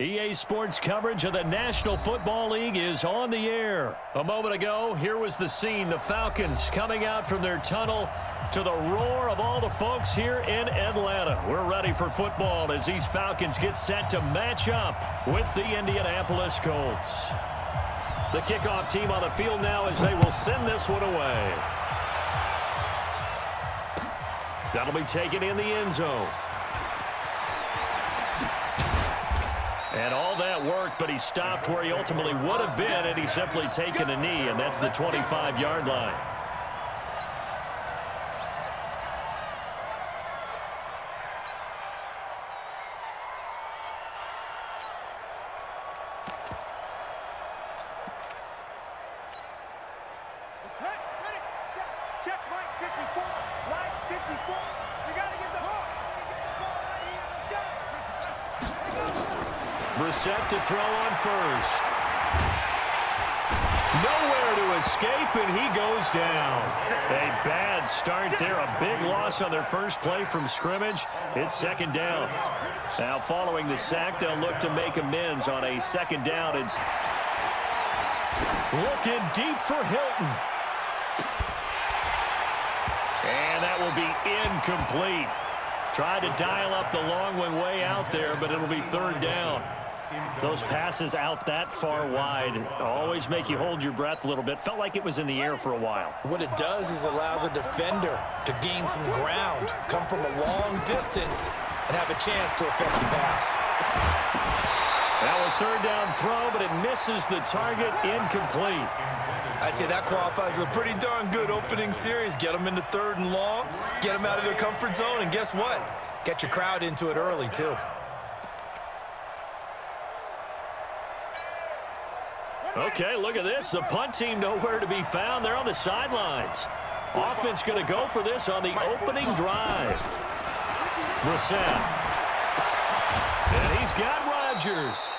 EA Sports coverage of the National Football League is on the air. A moment ago, here was the scene. The Falcons coming out from their tunnel to the roar of all the folks here in Atlanta. We're ready for football as these Falcons get set to match up with the Indianapolis Colts. The kickoff team on the field now as they will send this one away. That'll be taken in the end zone. And all that worked, but he stopped where he ultimately would have been, and he's simply taken a knee, and that's the 25-yard line. Brissett to throw on first. Nowhere to escape, and he goes down. A bad start there. A big loss on their first play from scrimmage. It's second down. Now, following the sack, they'll look to make amends on a second down. It's looking deep for Hilton. And that will be incomplete. Tried to dial up the long one way out there, but it'll be third down. Those passes out that far wide always make you hold your breath a little bit. Felt like it was in the air for a while. What it does is allows a defender to gain some ground, come from a long distance, and have a chance to affect the pass. Now a third down throw, but it misses the target, incomplete. I'd say that qualifies as a pretty darn good opening series. Get them into third and long, get them out of their comfort zone, and guess what? Get your crowd into it early, too. Okay, look at this. The punt team nowhere to be found. They're on the sidelines. Offense going to go for this on the opening drive. Brissett. And he's got Rodgers.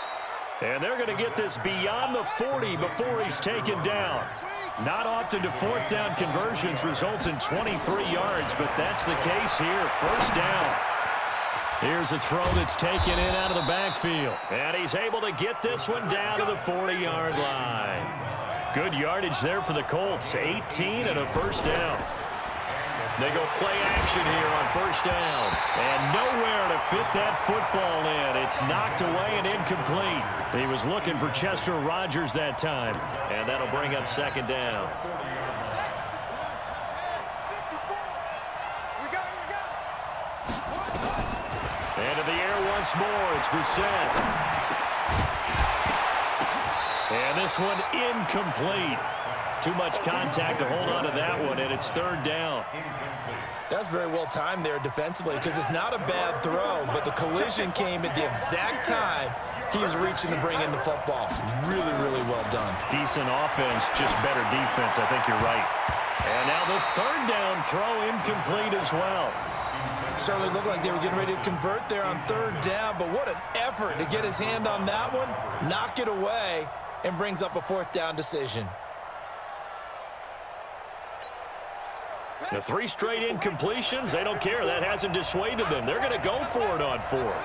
And they're going to get this beyond the 40 before he's taken down. Not often do fourth down conversions result in 23 yards, but that's the case here. First down. Here's a throw that's taken in out of the backfield. And he's able to get this one down to the 40-yard line. Good yardage there for the Colts. 18 and a first down. They go play action here on first down. And nowhere to fit that football in. It's knocked away and incomplete. He was looking for Chester Rogers that time. And that'll bring up second down. Into the air once more. It's Brissett. And this one incomplete. Too much contact to hold on to that one, and it's third down. That's very well timed there defensively because it's not a bad throw, but the collision came at the exact time he was reaching to bring in the football. Really, really well done. Decent offense, just better defense. I think you're right. And now the third down throw incomplete as well. Certainly looked like they were getting ready to convert there on third down, but what an effort to get his hand on that one, knock it away, and brings up a fourth down decision. The three straight incompletions, they don't care. That hasn't dissuaded them. They're going to go for it on fourth.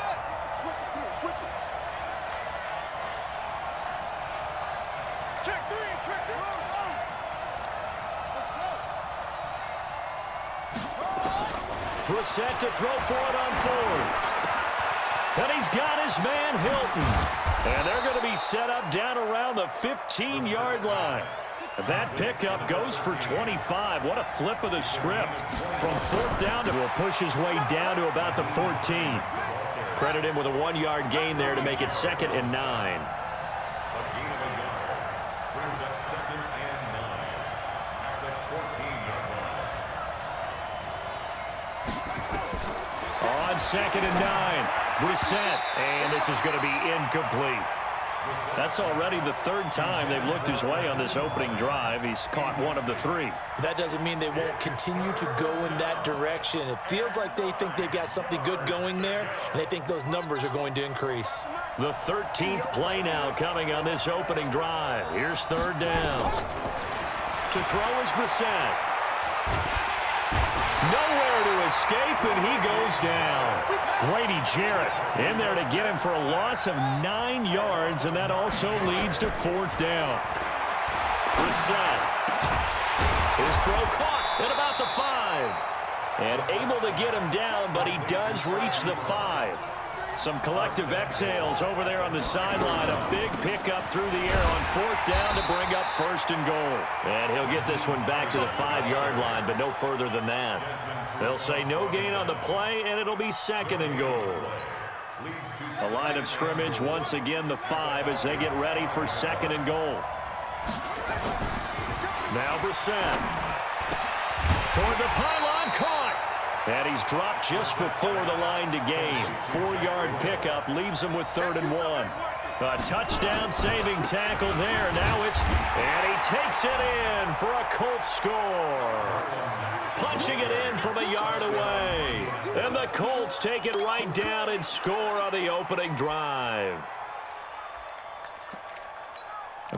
Brissett to throw for it on fourth. And he's got his man Hilton. And they're going to be set up down around the 15-yard line. That pickup goes for 25. What a flip of the script. From fourth down to will push his way down to about the 14. Credit him with a 1-yard gain there to make it 2nd and 9. On 2nd and 9, Brissett, and this is going to be incomplete. That's already the third time they've looked his way on this opening drive. He's caught one of the three. That doesn't mean they won't continue to go in that direction. It feels like they think they've got something good going there, and they think those numbers are going to increase. The 13th play now coming on this opening drive. Here's third down. To throw is Brissett. Nowhere to escape, and he goes down. Grady Jarrett in there to get him for a loss of 9 yards, and that also leads to 4th down. Brissett. His throw caught at about the 5. And able to get him down, but he does reach the 5. Some collective exhales over there on the sideline. A big pickup through the air on 4th down to bring up 1st and goal. And he'll get this one back to the 5-yard line, but no further than that. They'll say no gain on the play, and it'll be 2nd and goal. A line of scrimmage, once again the 5 as they get ready for 2nd and goal. Now Brissett. Toward the pylon, caught. And he's dropped just before the line to gain. 4-yard pickup leaves him with 3rd and 1. A touchdown-saving tackle there. Now and he takes it in for a Colts score. Punching it in from a yard away. And the Colts take it right down and score on the opening drive.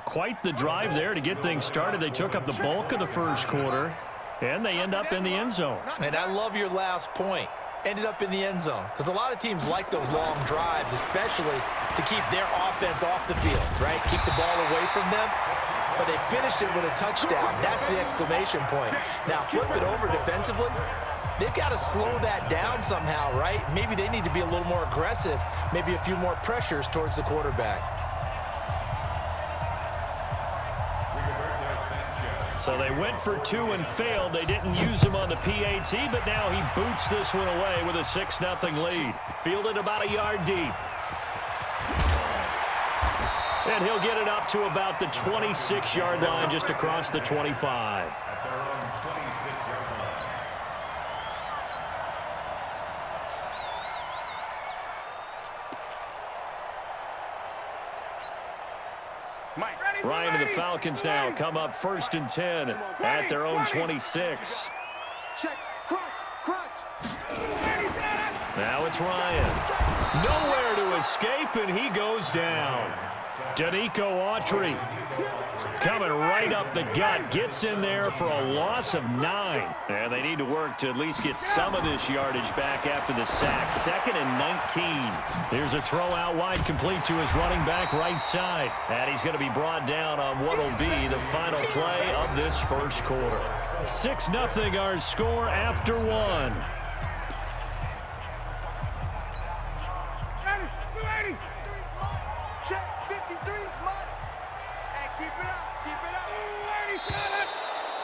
Quite the drive there to get things started. They took up the bulk of the first quarter. And they end up in the end zone. And I love your last point. Ended up in the end zone. Because a lot of teams like those long drives, especially to keep their offense off the field, right? Keep the ball away from them. But they finished it with a touchdown. That's the exclamation point. Now flip it over defensively. They've got to slow that down somehow, right? Maybe they need to be a little more aggressive. Maybe a few more pressures towards the quarterback. So they went for 2 and failed. They didn't use him on the PAT, but now he boots this one away with a 6-0 lead. Fielded about a yard deep. And he'll get it up to about the 26-yard line just across the 25. Ryan and the Falcons now come up 1st and 10 at their own 26. Now it's Ryan. Nowhere to escape, and he goes down. Danico Autry coming right up the gut. Gets in there for a loss of 9. And they need to work to at least get some of this yardage back after the sack. 2nd and 19. Here's a throw out wide, complete to his running back right side. And he's going to be brought down on what will be the final play of this first quarter. 6-0 our score after 1.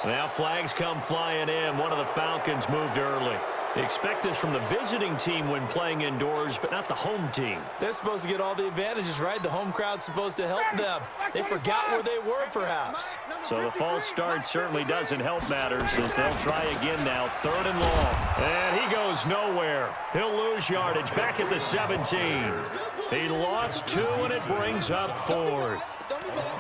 Now flags come flying in. One of the Falcons moved early. They expect this from the visiting team when playing indoors, but not the home team. They're supposed to get all the advantages, right? The home crowd's supposed to help them. They forgot where they were, perhaps. So the false start certainly doesn't help matters as they'll try again now. 3rd and long. And he goes nowhere. He'll lose yardage back at the 17. He lost 2, and it brings up 4th.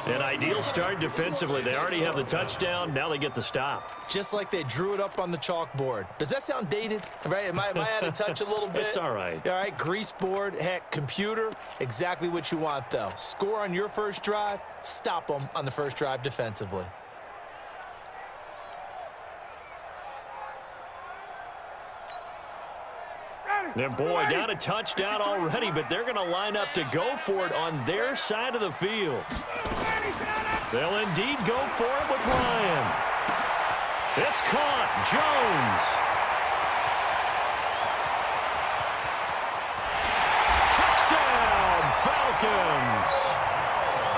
An ideal start defensively. They already have the touchdown. Now they get the stop. Just like they drew it up on the chalkboard. Does that sound dated? Right? Am I out of touch a little bit? It's all right. All right, grease board, heck, computer, exactly what you want, though. Score on your first drive, stop them on the first drive defensively. And boy, down a touchdown already, but they're going to line up to go for it on their side of the field. They'll indeed go for it with Ryan. It's caught. Jones. Touchdown, Falcons.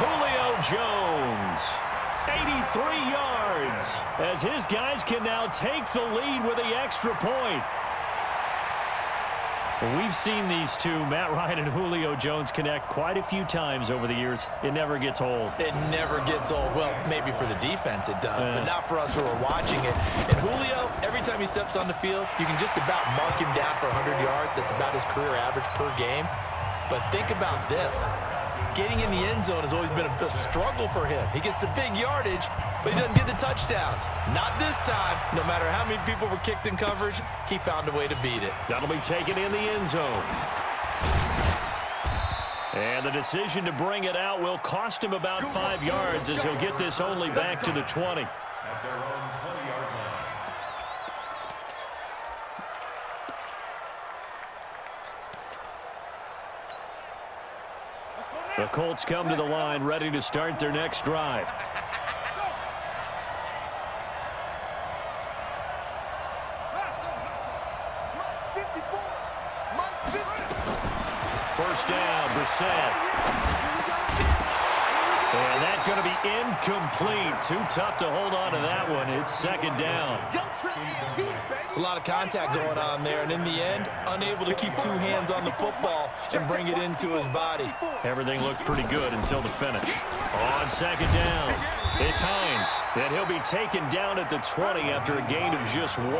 Julio Jones, 83 yards, as his guys can now take the lead with the extra point. We've seen these two, Matt Ryan and Julio Jones, connect quite a few times over the years. It never gets old. It never gets old. Well, maybe for the defense it does, but not for us who are watching it. And Julio, every time he steps on the field, you can just about mark him down for 100 yards. That's about his career average per game. But think about this. Getting in the end zone has always been a struggle for him. He gets the big yardage, but he doesn't get the touchdowns. Not this time. No matter how many people were kicked in coverage, he found a way to beat it. That'll be taken in the end zone. And the decision to bring it out will cost him about 5 yards as he'll get this only back to the 20. The Colts come to the line ready to start their next drive. First down, Brissett. And that's going to be incomplete. Too tough to hold on to that one. It's second down. It's a lot of contact going on there, and in the end, unable to keep two hands on the football and bring it into his body. Everything looked pretty good until the finish. On second down, it's Hines, and he'll be taken down at the 20 after a gain of just 1.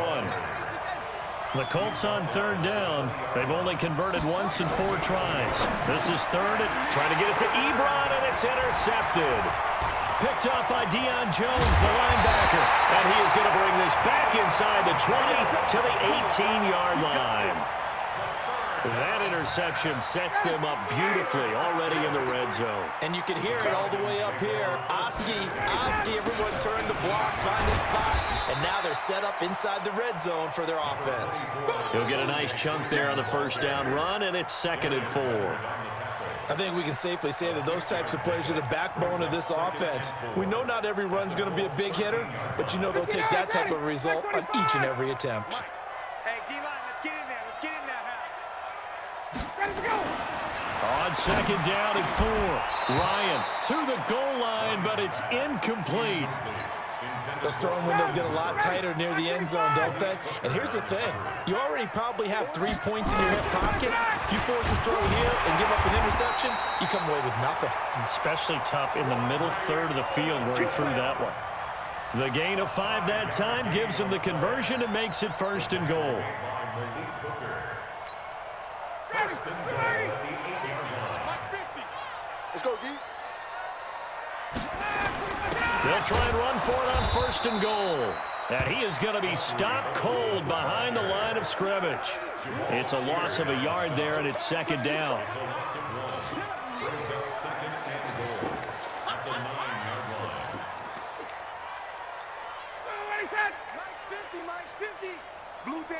The Colts on third down. They've only converted once in 4 tries. This is third and trying to get it to Ebron, and it's intercepted. Picked up by Deion Jones, the linebacker. And he is going to bring this back inside the 20 to the 18-yard line. That interception sets them up beautifully already in the red zone. And you can hear it all the way up here. Oski, everyone turned to block, find a spot, and now they're set up inside the red zone for their offense. He'll get a nice chunk there on the first down run, and it's 2nd and 4. I think we can safely say that those types of plays are the backbone of this offense. We know not every run's going to be a big hitter, but you know they'll take that type of result on each and every attempt. Hey, D-line, let's get in there. Let's get in there now. Ready to go. On second down and 4, Ryan to the goal line, but it's incomplete. Those throwing windows get a lot tighter near the end zone, don't they? And here's the thing. You already probably have 3 points in your hip pocket. You force a throw here and give up an interception, you come away with nothing. Especially tough in the middle third of the field where he threw that one. The gain of 5 that time gives him the conversion and makes it 1st and goal. Let's go, D. They'll try and run for it on 1st and goal. And he is going to be stopped cold behind the line of scrimmage. It's a loss of a yard there, and it's 2nd down. Mike's 50. Blue Dan.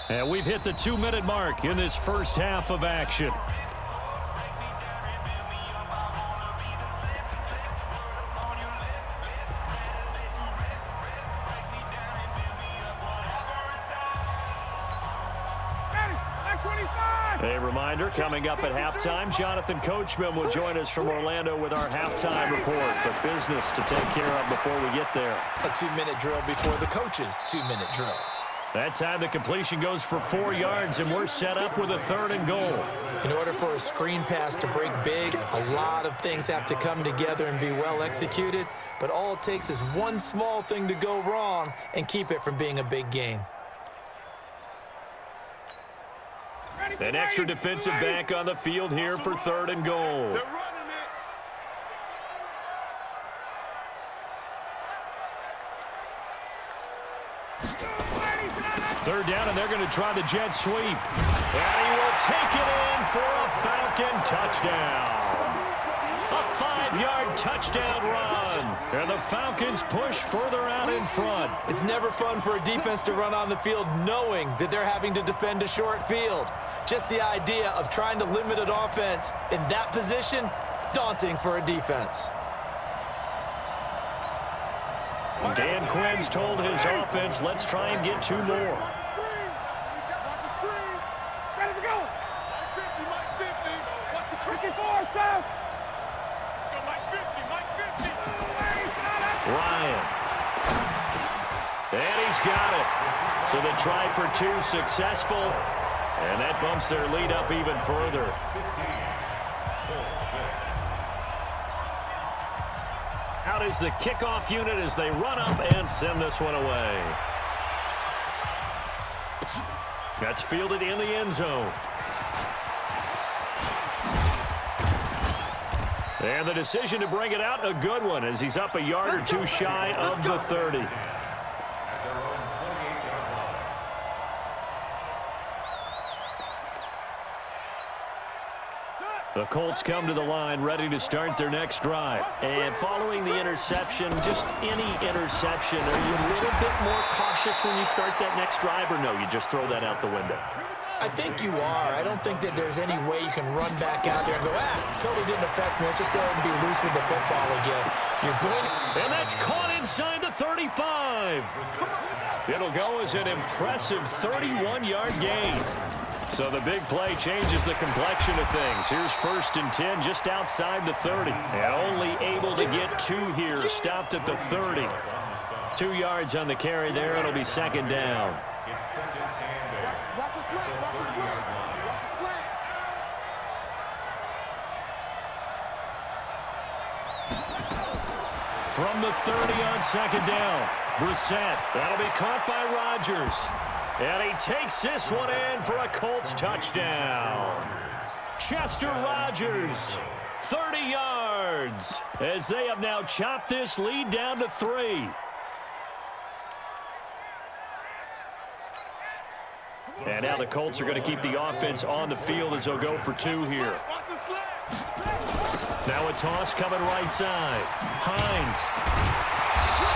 And we've hit the 2-minute mark in this first half of action. A reminder, coming up at halftime, Jonathan Coachman will join us from Orlando with our halftime report. But business to take care of before we get there. A 2-minute drill before the coach's 2-minute drill. That time the completion goes for 4 yards, and we're set up with a 3rd and goal. In order for a screen pass to break big, a lot of things have to come together and be well executed. But all it takes is one small thing to go wrong and keep it from being a big game. An extra defensive back on the field here for 3rd and goal. They're running it. Third down, and they're going to try the jet sweep. And he will take it in for a Falcon touchdown. A 5-yard touchdown run. And the Falcons push further out in front. It's never fun for a defense to run on the field knowing that they're having to defend a short field. Just the idea of trying to limit an offense in that position, daunting for a defense. Dan Quinn's told his offense, let's try and get 2 more. Watch the screen. Ready to go. Mike 50. Watch the tricky. 54, stop. Go, Mike 50. Ryan. And he's got it. So the try for 2 successful. And that bumps their lead up even further. Out is the kickoff unit as they run up and send this one away. That's fielded in the end zone. And the decision to bring it out, a good one, as he's up a yard or 2 shy of the 30. Set. The Colts come to the line ready to start their next drive. And following the interception, just any interception, are you a little bit more cautious when you start that next drive, or no, you just throw that out the window? I think you are. I don't think that there's any way you can run back out there and go, totally didn't affect me. Let's just go ahead and be loose with the football again. You're going to... And that's caught inside the 35. It'll go as an impressive 31-yard gain. So the big play changes the complexion of things. Here's 1st and 10 just outside the 30. And only able to get 2 here, stopped at the 30. 2 yards on the carry there. It'll be 2nd down. Watch the slant, watch the slant, watch the slant. From the 30 on 2nd down. Brissett. That'll be caught by Rodgers. And he takes this one in for a Colts touchdown. Chester Rogers, 30 yards, as they have now chopped this lead down to 3. And now the Colts are going to keep the offense on the field as they'll go for 2 here. Now a toss coming right side. Hines.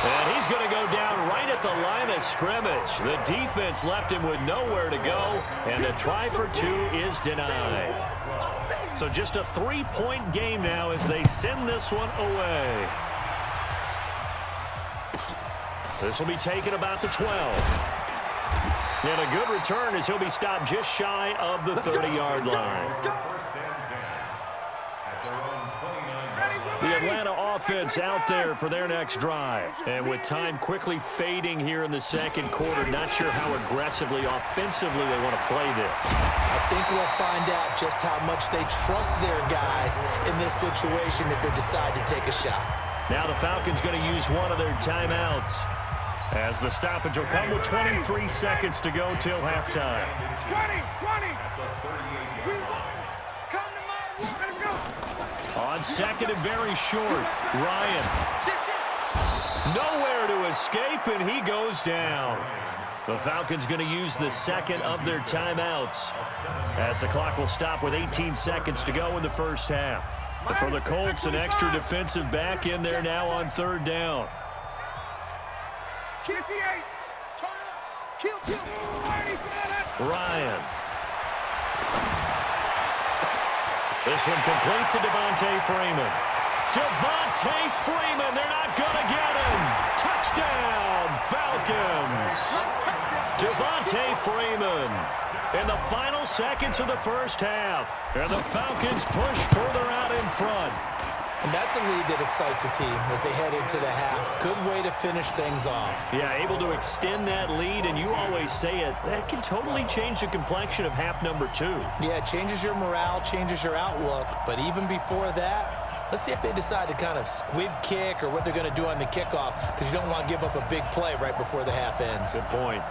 And he's going to go down right at the line of scrimmage. The defense left him with nowhere to go, and the try for 2 is denied. So just a 3-point game now as they send this one away. This will be taken about the 12. And a good return as he'll be stopped just shy of the 30-yard line. The Atlanta offense out there for their next drive. And with time quickly fading here in the 2nd quarter, not sure how aggressively, offensively they want to play this. I think we'll find out just how much they trust their guys in this situation if they decide to take a shot. Now the Falcons going to use one of their timeouts, as the stoppage will come with 23 seconds to go till halftime. 20. Come to my word and go. On 2nd and very short, Ryan. Nowhere to escape, and he goes down. The Falcons going to use the 2nd of their timeouts, as the clock will stop with 18 seconds to go in the first half. For the Colts, an extra defensive back in there now on 3rd down. Ryan. This one complete to Devontae Freeman. Devontae Freeman, they're not going to get him. Touchdown, Falcons. Devontae Freeman in the final seconds of the first half. And the Falcons push further out in front. And that's a lead that excites a team as they head into the half. Good way to finish things off. Yeah, able to extend that lead, and you always say it, that can totally change the complexion of half number 2. Yeah, it changes your morale, changes your outlook. But even before that, let's see if they decide to kind of squib kick or what they're going to do on the kickoff, because you don't want to give up a big play right before the half ends. Good point.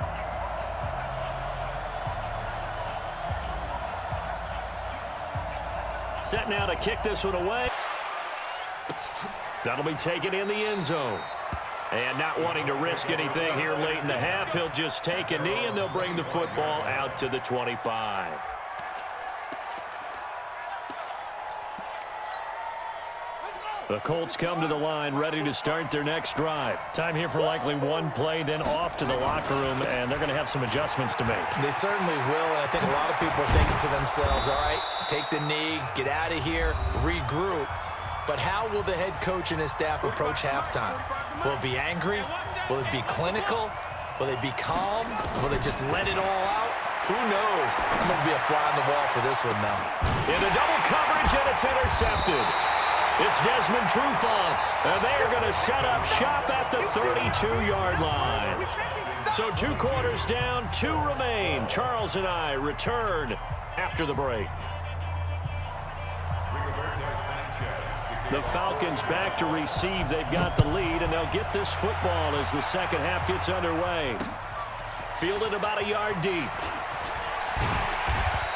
Set now to kick this one away. That'll be taken in the end zone. And not wanting to risk anything here late in the half, he'll just take a knee, and they'll bring the football out to the 25. The Colts come to the line ready to start their next drive. Time here for likely one play, then off to the locker room, and they're going to have some adjustments to make. They certainly will, and I think a lot of people are thinking to themselves, all right, take the knee, get out of here, regroup. But how will the head coach and his staff approach halftime? Will it be angry? Will it be clinical? Will they be calm? Will they just let it all out? Who knows? I'm going to be a fly on the wall for this one, though. In a double coverage, and it's intercepted. It's Desmond Trufant, and they are going to set up shop at the 32-yard line. So 2 quarters down, 2 remain. Charles and I return after the break. The Falcons back to receive. They've got the lead, and they'll get this football as the second half gets underway. Fielded about a yard deep.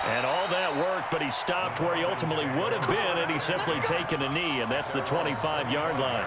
And all that work, but he stopped where he ultimately would have been, and he's simply taken a knee, and that's the 25-yard line.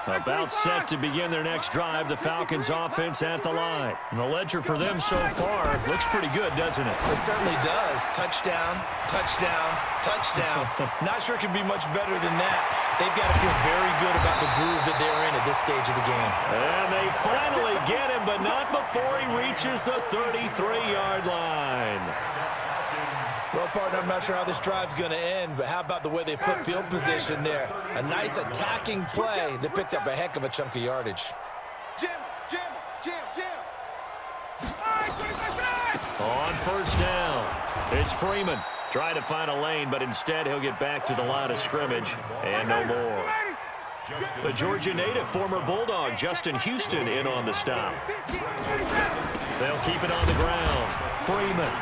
About set to begin their next drive, the Falcons offense at the line. And the ledger for them so far looks pretty good, doesn't it? It certainly does. Touchdown, touchdown, touchdown. Not sure it can be much better than that. They've got to feel very good about the groove that they're in at this stage of the game. And they finally get him, but not before he reaches the 33-yard line. Well, partner, I'm not sure how this drive's going to end, but how about the way they flip field position there? A nice attacking play that picked up a heck of a chunk of yardage. Jim. On first down, it's Freeman. Trying to find a lane, but instead he'll get back to the line of scrimmage and no more. The Georgia native, former Bulldog, Justin Houston, in on the stop. They'll keep it on the ground. Freeman.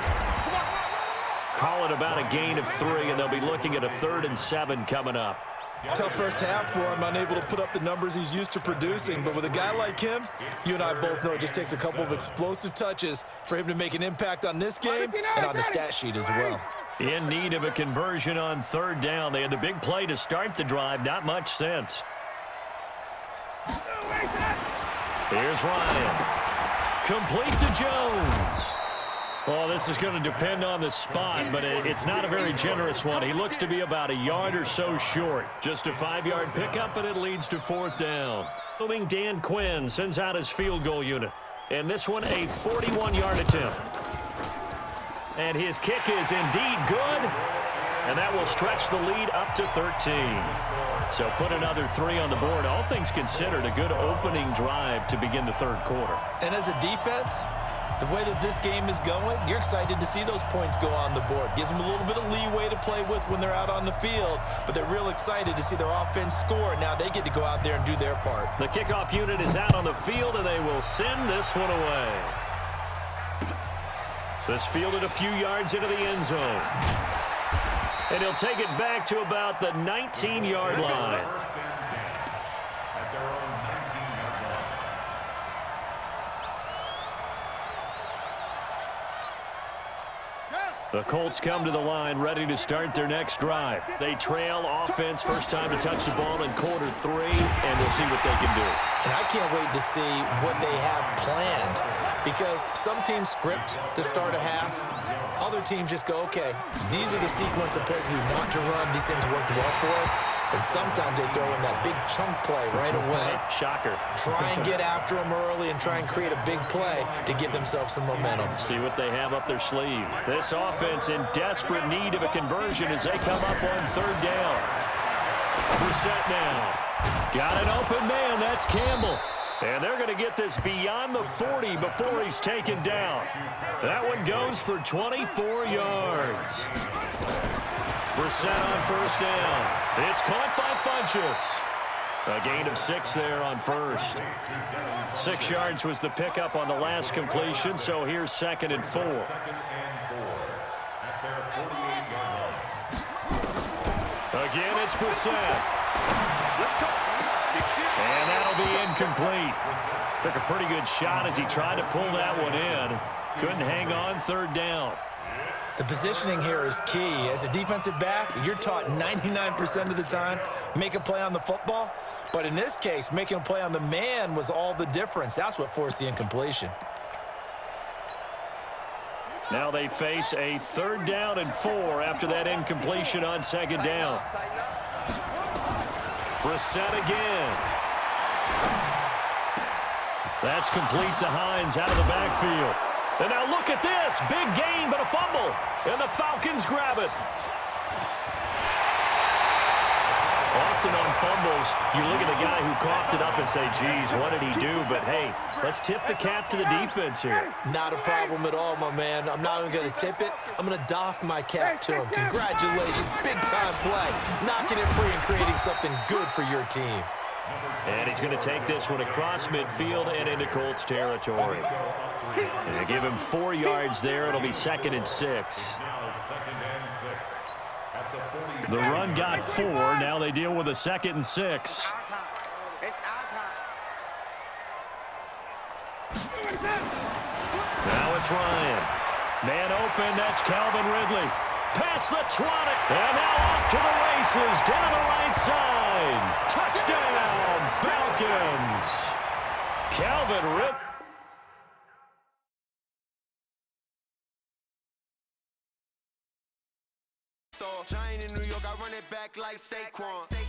Call it about a gain of 3, and they'll be looking at a 3rd and 7 coming up. Tough first half for him, unable to put up the numbers he's used to producing. But with a guy like him, you and I both know it just takes a couple of explosive touches for him to make an impact on this game and on the stat sheet as well. In need of a conversion on 3rd down. They had the big play to start the drive. Not much sense. Here's Ryan. Complete to Jones. Well, this is going to depend on the spot, but it's not a very generous one. He looks to be about a yard or so short. Just a 5-yard pickup, and it leads to 4th down. Moving Dan Quinn sends out his field goal unit. And this one, a 41-yard attempt. And his kick is indeed good. And that will stretch the lead up to 13. So put another 3 on the board. All things considered, a good opening drive to begin the 3rd quarter. And as a defense, the way that this game is going, you're excited to see those points go on the board. Gives them a little bit of leeway to play with when they're out on the field, but they're real excited to see their offense score. Now they get to go out there and do their part. The kickoff unit is out on the field, and they will send this one away. This fielded a few yards into the end zone. And he'll take it back to about the 19-yard line. The Colts come to the line ready to start their next drive. They trail offense, first time to touch the ball in quarter 3, and we'll see what they can do. And I can't wait to see what they have planned, because some teams script to start a half. Other teams just go, okay, these are the sequence of plays we want to run. These things worked well for us. And sometimes they throw in that big chunk play right away. Shocker. Try and get after them early and try and create a big play to give themselves some momentum. See what they have up their sleeve. This offense in desperate need of a conversion as they come up on 3rd down. Reset now. Got an open man. That's Campbell. And they're going to get this beyond the 40 before he's taken down. That one goes for 24 yards. Brissett on first down. It's caught by Funchess. A gain of 6 there on first. 6 yards was the pickup on the last completion, so here's 2nd and 4. Again, it's Brissett. And that'll be incomplete. Took a pretty good shot as he tried to pull that one in. Couldn't hang on 3rd down. The positioning here is key. As a defensive back, you're taught 99% of the time, make a play on the football. But in this case, making a play on the man was all the difference. That's what forced the incompletion. Now they face a 3rd down and 4 after that incompletion on 2nd down. Brissett again. That's complete to Hines out of the backfield. And now look at this. Big gain, but a fumble. And the Falcons grab it. Often on fumbles, you look at the guy who coughed it up and say, geez, what did he do? But, hey, let's tip the cap to the defense here. Not a problem at all, my man. I'm not even going to tip it. I'm going to doff my cap to him. Congratulations. Big-time play. Knocking it free and creating something good for your team. And he's going to take this one across midfield and into Colts territory. And they give him 4 yards there. It'll be 2nd and 6. The run got 4. Now they deal with a 2nd and 6. It's our time. Now it's Ryan. Man open. That's Calvin Ridley. Past the 20. And now off to the races. Down the right side. Touchdown, Falcons. Calvin Rip. Giant in New York, I run it back like Saquon.